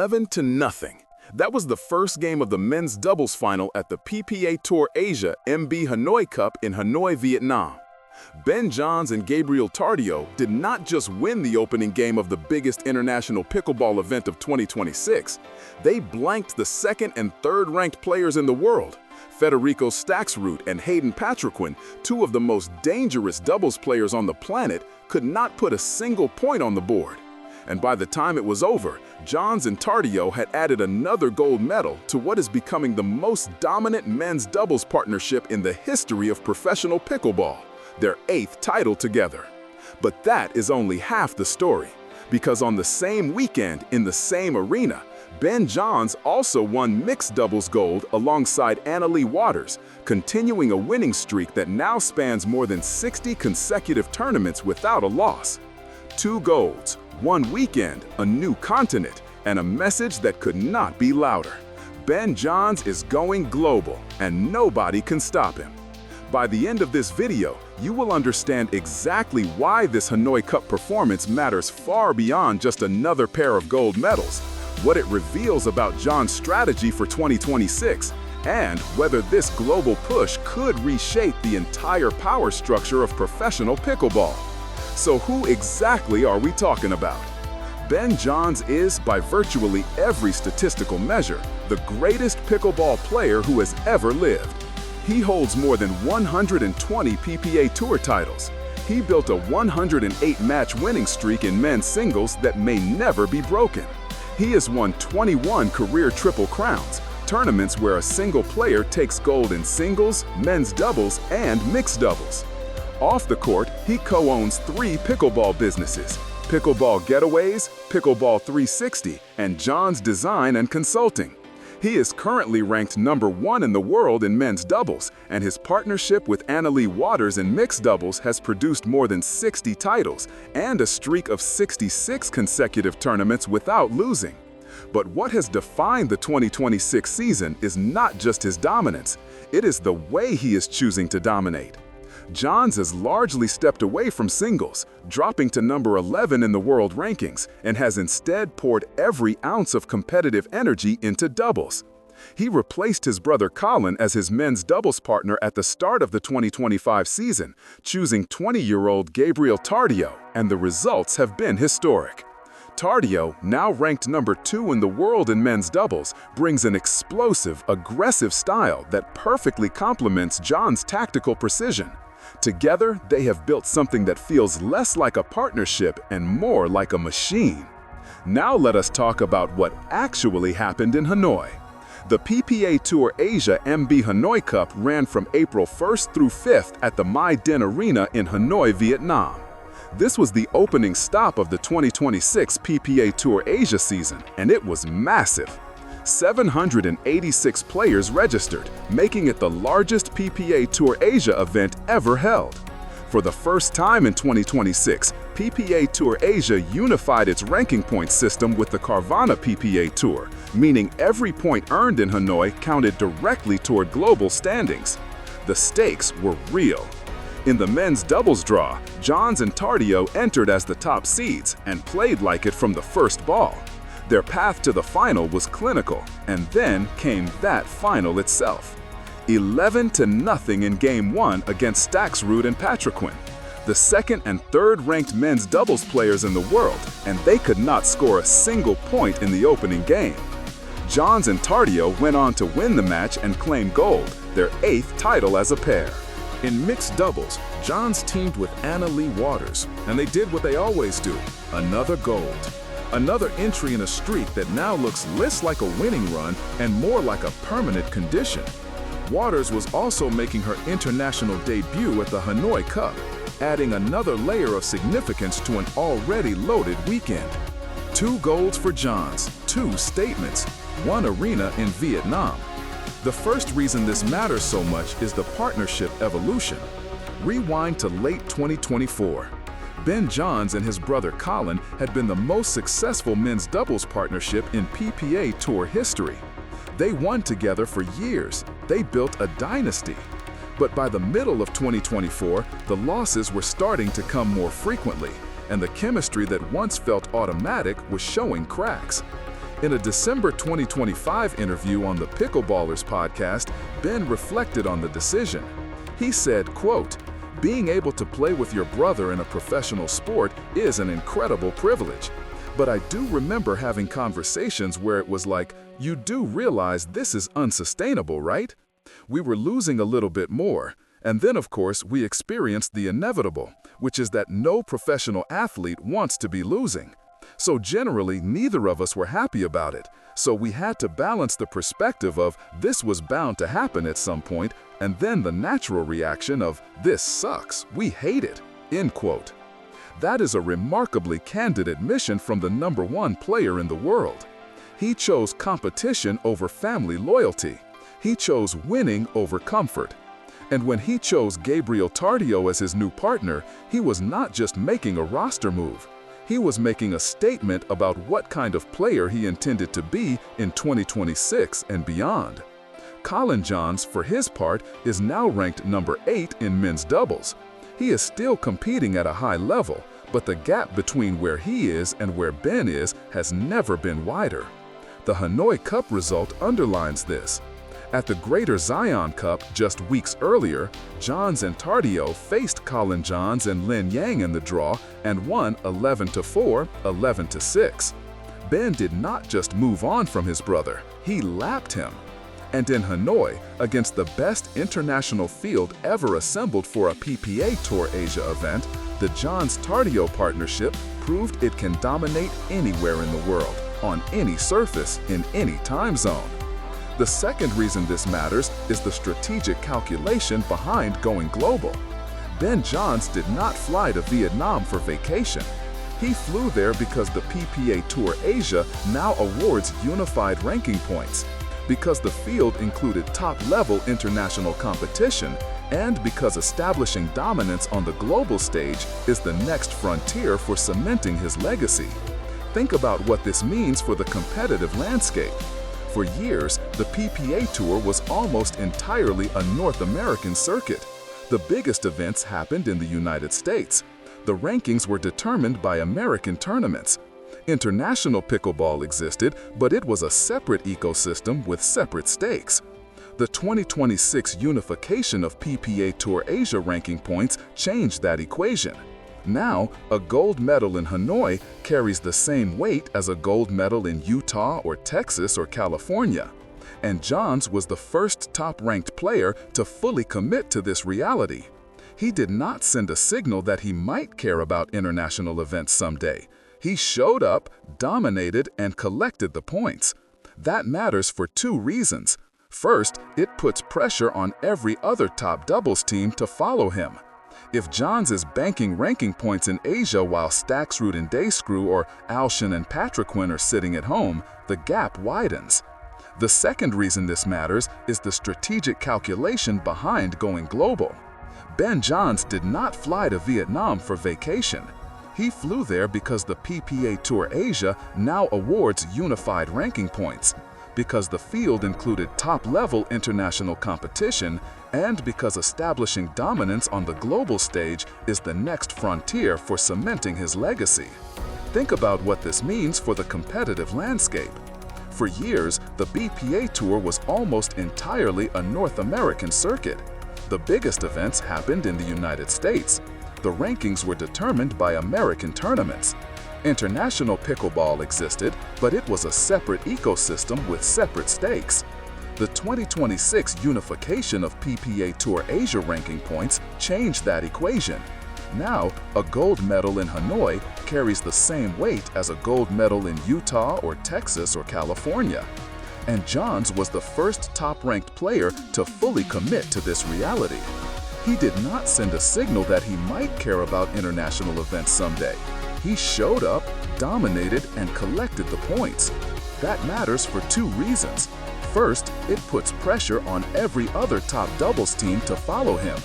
11-0. That was the first game of the men's doubles final at the PPA Tour Asia MB Hanoi Cup in Hanoi, Vietnam. Johns and Gabriel Tardio did not just win the opening game of the biggest international pickleball event of 2026, they blanked the second and third-ranked players in the world. Staksrud and Patriquin, two of the most dangerous doubles players on the planet, could not put a single point on the board. And by the time it was over, Johns and Tardio had added another gold medal to what is becoming the most dominant men's doubles partnership in the history of professional pickleball, their 8th title together. But that is only half the story, because on the same weekend in the same arena, Johns also won mixed doubles gold alongside Anna Leigh Waters, continuing a winning streak that now spans more than 60 consecutive tournaments without a loss. 2 golds, 1 weekend, a new continent, and a message that could not be louder. Johns is going global, and nobody can stop him. By the end of this video, you will understand exactly why this Hanoi Cup performance matters far beyond just another pair of gold medals, what it reveals about Johns' strategy for 2026, and whether this global push could reshape the entire power structure of professional pickleball. So who exactly are we talking about? Johns is, by virtually every statistical measure, the greatest pickleball player who has ever lived. He holds more than 120 PPA Tour titles. He built a 108-match winning streak in men's singles that may never be broken. He has won 21 career Triple Crowns, tournaments where a single player takes gold in singles, men's doubles, and mixed doubles. Off the court, he co-owns 3 pickleball businesses: Pickleball Getaways, Pickleball 360, and Johns Design and Consulting. He is currently ranked #1 in the world in men's doubles, and his partnership with Anna Leigh Waters in mixed doubles has produced more than 60 titles and a streak of 66 consecutive tournaments without losing. But what has defined the 2026 season is not just his dominance, it is the way he is choosing to dominate. Johns has largely stepped away from singles, dropping to number 11 in the world rankings, and has instead poured every ounce of competitive energy into doubles. He replaced his brother Collin as his men's doubles partner at the start of the 2025 season, choosing 20-year-old Gabriel Tardio, and the results have been historic. Tardio, now ranked number 2 in the world in men's doubles, brings an explosive, aggressive style that perfectly complements Johns' tactical precision. Together, they have built something that feels less like a partnership and more like a machine. Now let us talk about what actually happened in Hanoi. The PPA Tour Asia MB Hanoi Cup ran from April 1st through 5th at the My Dinh Arena in Hanoi, Vietnam. This was the opening stop of the 2026 PPA Tour Asia season, and it was massive. 786 players registered, making it the largest PPA Tour Asia event ever held. For the first time in 2026, PPA Tour Asia unified its ranking point system with the Carvana PPA Tour, meaning every point earned in Hanoi counted directly toward global standings. The stakes were real. In the men's doubles draw, Johns and Tardio entered as the top seeds and played like it from the first ball. Their path to the final was clinical, and then came that final itself. 11-0 in Game 1 against Staksrud and Patriquin, the second and third ranked men's doubles players in the world, and they could not score a single point in the opening game. Johns and Tardio went on to win the match and claim gold, their 8th title as a pair. In mixed doubles, Johns teamed with Anna Leigh Waters, and they did what they always do: another gold. Another entry in a streak that now looks less like a winning run and more like a permanent condition. Waters was also making her international debut at the Hanoi Cup, adding another layer of significance to an already loaded weekend. 2 golds for Johns, 2 statements, 1 arena in Vietnam. The first reason this matters so much is the partnership evolution. Rewind to late 2024. Johns and his brother Collin had been the most successful men's doubles partnership in PPA Tour history. They won together for years. They built a dynasty. But by the middle of 2024, the losses were starting to come more frequently, and the chemistry that once felt automatic was showing cracks. In a December 2025 interview on the Pickleballers podcast, Ben reflected on the decision. He said, quote, "Being able to play with your brother in a professional sport is an incredible privilege. But I do remember having conversations where it was like, you do realize this is unsustainable, right? We were losing a little bit more. And then, of course, we experienced the inevitable, which is that no professional athlete wants to be losing. So generally, neither of us were happy about it. So we had to balance the perspective of this was bound to happen at some point, and then the natural reaction of this sucks, we hate it," end quote. That is a remarkably candid admission from the #1 player in the world. He chose competition over family loyalty. He chose winning over comfort. And when he chose Gabriel Tardio as his new partner, he was not just making a roster move. He was making a statement about what kind of player he intended to be in 2026 and beyond. Collin Johns, for his part, is now ranked #8 in men's doubles. He is still competing at a high level, but the gap between where he is and where Ben is has never been wider. The Hanoi Cup result underlines this. At the Greater Zion Cup just weeks earlier, Johns and Tardio faced Collin Johns and Lin Yang in the draw and won 11-4, 11-6. Ben did not just move on from his brother, he lapped him. And in Hanoi, against the best international field ever assembled for a PPA Tour Asia event, the Johns-Tardio partnership proved it can dominate anywhere in the world, on any surface, in any time zone. The second reason this matters is the strategic calculation behind going global. Ben Johns did not fly to Vietnam for vacation. He flew there because the PPA Tour Asia now awards unified ranking points, because the field included top-level international competition, and because establishing dominance on the global stage is the next frontier for cementing his legacy. Think about what this means for the competitive landscape. For years, the PPA Tour was almost entirely a North American circuit. The biggest events happened in the United States. The rankings were determined by American tournaments. International pickleball existed, but it was a separate ecosystem with separate stakes. The 2026 unification of PPA Tour Asia ranking points changed that equation. Now, a gold medal in Hanoi carries the same weight as a gold medal in Utah or Texas or California. And Johns was the first top-ranked player to fully commit to this reality. He did not send a signal that he might care about international events someday. He showed up, dominated, and collected the points. That matters for two reasons. First, it puts pressure on every other top doubles team to follow him. If Johns is banking ranking points in Asia while Staksrud and or Johns and Patriquin are sitting at home, the gap widens. The second reason this matters is the strategic calculation behind going global. Ben Johns did not fly to Vietnam for vacation. He flew there because the PPA Tour Asia now awards unified ranking points, because the field included top-level international competition, and because establishing dominance on the global stage is the next frontier for cementing his legacy. Think about what this means for the competitive landscape. For years, the BPA Tour was almost entirely a North American circuit. The biggest events happened in the United States. The rankings were determined by American tournaments. International pickleball existed, but it was a separate ecosystem with separate stakes. The 2026 unification of PPA Tour Asia ranking points changed that equation. Now, a gold medal in Hanoi carries the same weight as a gold medal in Utah or Texas or California. And Johns was the first top-ranked player to fully commit to this reality. He did not send a signal that he might care about international events someday. He showed up, dominated, and collected the points. That matters for two reasons. First, it puts pressure on every other top doubles team to follow him.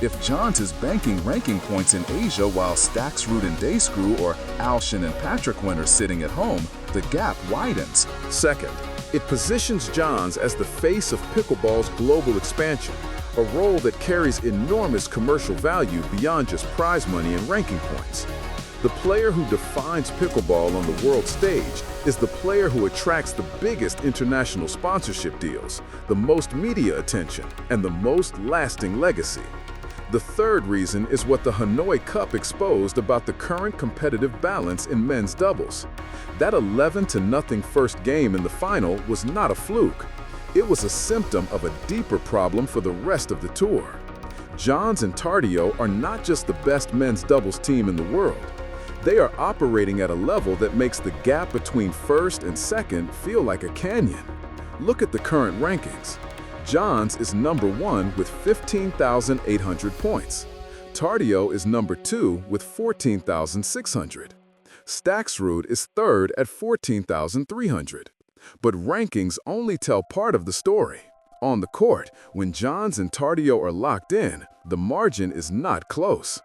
If Johns is banking ranking points in Asia while Staksrud and or Johns and Patriquin are sitting at home, the gap widens. Second, it positions Johns as the face of pickleball's global expansion, a role that carries enormous commercial value beyond just prize money and ranking points. The player who defines pickleball on the world stage is the player who attracts the biggest international sponsorship deals, the most media attention, and the most lasting legacy. The third reason is what the Hanoi Cup exposed about the current competitive balance in men's doubles. That 11-0 first game in the final was not a fluke. It was a symptom of a deeper problem for the rest of the tour. Johns and Tardio are not just the best men's doubles team in the world. They are operating at a level that makes the gap between first and second feel like a canyon. Look at the current rankings. Johns is number 1 with 15,800 points. Tardio is number 2 with 14,600. Staksrud is third at 14,300. But rankings only tell part of the story. On the court, when Johns and Tardio are locked in, the margin is not close.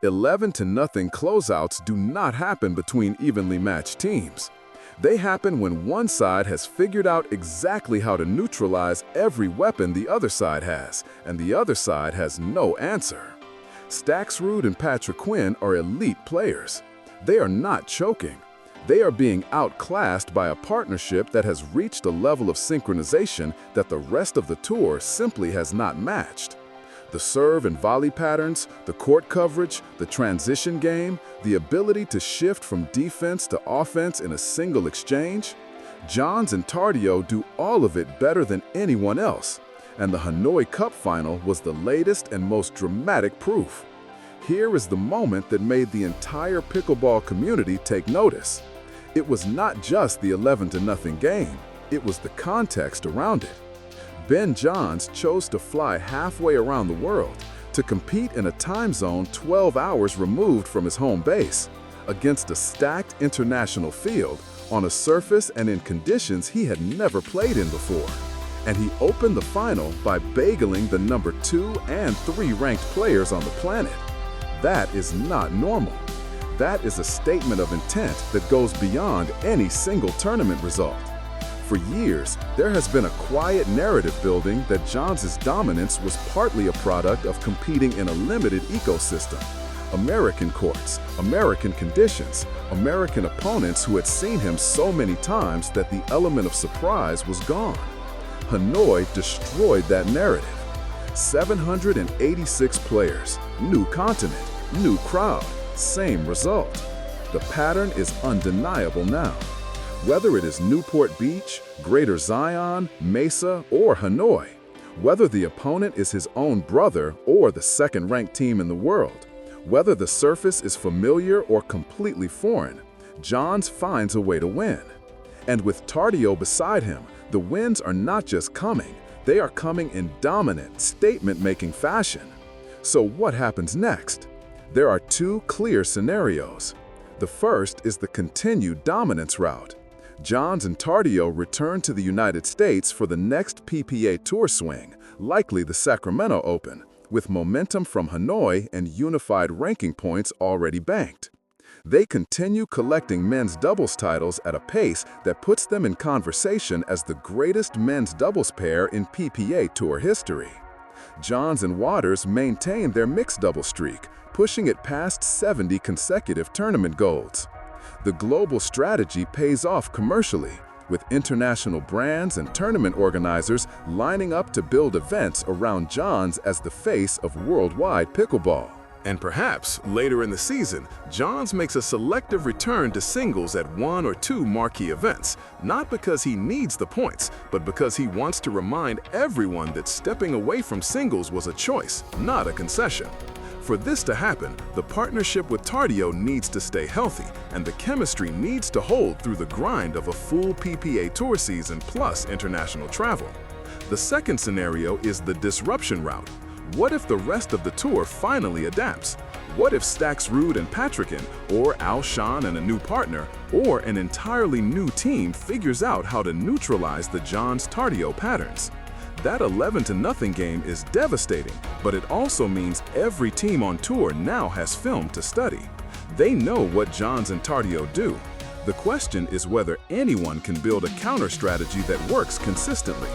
11-0 closeouts do not happen between evenly matched teams. They happen when one side has figured out exactly how to neutralize every weapon the other side has, and the other side has no answer. Staksrud and Patriquin are elite players. They are not choking. They are being outclassed by a partnership that has reached a level of synchronization that the rest of the tour simply has not matched. The serve and volley patterns, the court coverage, the transition game, the ability to shift from defense to offense in a single exchange. Johns and Tardio do all of it better than anyone else, and the Hanoi Cup final was the latest and most dramatic proof. Here is the moment that made the entire pickleball community take notice. It was not just the 11-0 game, it was the context around it. Johns chose to fly halfway around the world to compete in a time zone 12 hours removed from his home base, against a stacked international field on a surface and in conditions he had never played in before. And he opened the final by bageling the number 2 and 3 ranked players on the planet. That is not normal. That is a statement of intent that goes beyond any single tournament result. For years, there has been a quiet narrative building that Johns' dominance was partly a product of competing in a limited ecosystem. American courts, American conditions, American opponents who had seen him so many times that the element of surprise was gone. Hanoi destroyed that narrative. 786 players, new continent, new crowd, same result. The pattern is undeniable now. Whether it is Newport Beach, Greater Zion, Mesa, or Hanoi, whether the opponent is his own brother or the second-ranked team in the world, whether the surface is familiar or completely foreign, Johns finds a way to win. And with Tardio beside him, the wins are not just coming, they are coming in dominant, statement-making fashion. So what happens next? There are two clear scenarios. The first is the continued dominance route. Johns and Tardio return to the United States for the next PPA Tour swing, likely the Sacramento Open, with momentum from Hanoi and unified ranking points already banked. They continue collecting men's doubles titles at a pace that puts them in conversation as the greatest men's doubles pair in PPA Tour history. Johns and Waters maintain their mixed doubles streak, pushing it past 70 consecutive tournament golds. The global strategy pays off commercially, with international brands and tournament organizers lining up to build events around Johns as the face of worldwide pickleball. And perhaps, later in the season, Johns makes a selective return to singles at 1 or 2 marquee events, not because he needs the points, but because he wants to remind everyone that stepping away from singles was a choice, not a concession. For this to happen, the partnership with Tardio needs to stay healthy, and the chemistry needs to hold through the grind of a full PPA Tour season plus international travel. The second scenario is the disruption route. What if the rest of the tour finally adapts? What if Staksrud and Patriquin, or Al Shan and a new partner, or an entirely new team figures out how to neutralize the Johns-Tardio patterns? That 11-0 game is devastating, but it also means every team on tour now has film to study. They know what Johns and Tardio do. The question is whether anyone can build a counter strategy that works consistently.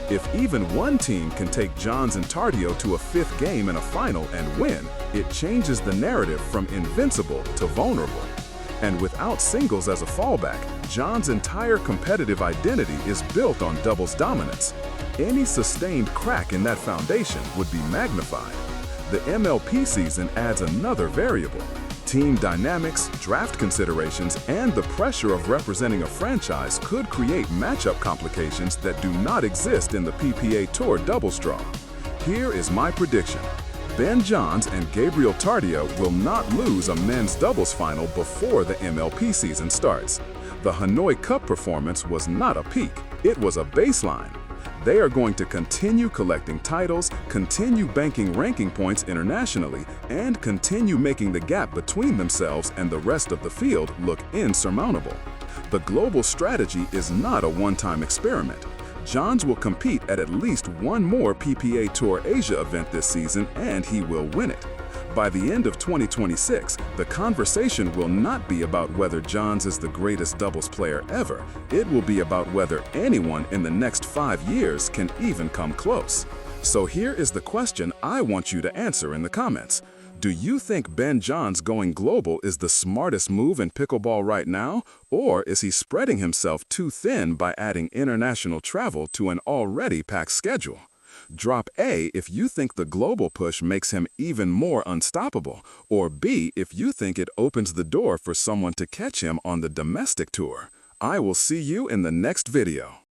If even one team can take Johns and Tardio to a fifth game in a final and win, it changes the narrative from invincible to vulnerable. And without singles as a fallback, Johns' entire competitive identity is built on doubles dominance. Any sustained crack in that foundation would be magnified. The MLP season adds another variable. Team dynamics, draft considerations, and the pressure of representing a franchise could create matchup complications that do not exist in the PPA Tour doubles draw. Here is my prediction. Ben Johns and Gabriel Tardio will not lose a men's doubles final before the MLP season starts. The Hanoi Cup performance was not a peak, it was a baseline. They are going to continue collecting titles, continue banking ranking points internationally, and continue making the gap between themselves and the rest of the field look insurmountable. The global strategy is not a one-time experiment. Johns will compete at least one more PPA Tour Asia event this season, and he will win it. By the end of 2026, the conversation will not be about whether Johns is the greatest doubles player ever. It will be about whether anyone in the next 5 years can even come close. So here is the question I want you to answer in the comments. Do you think Ben Johns going global is the smartest move in pickleball right now, or is he spreading himself too thin by adding international travel to an already packed schedule? Drop A if you think the global push makes him even more unstoppable, or B if you think it opens the door for someone to catch him on the domestic tour. I will see you in the next video.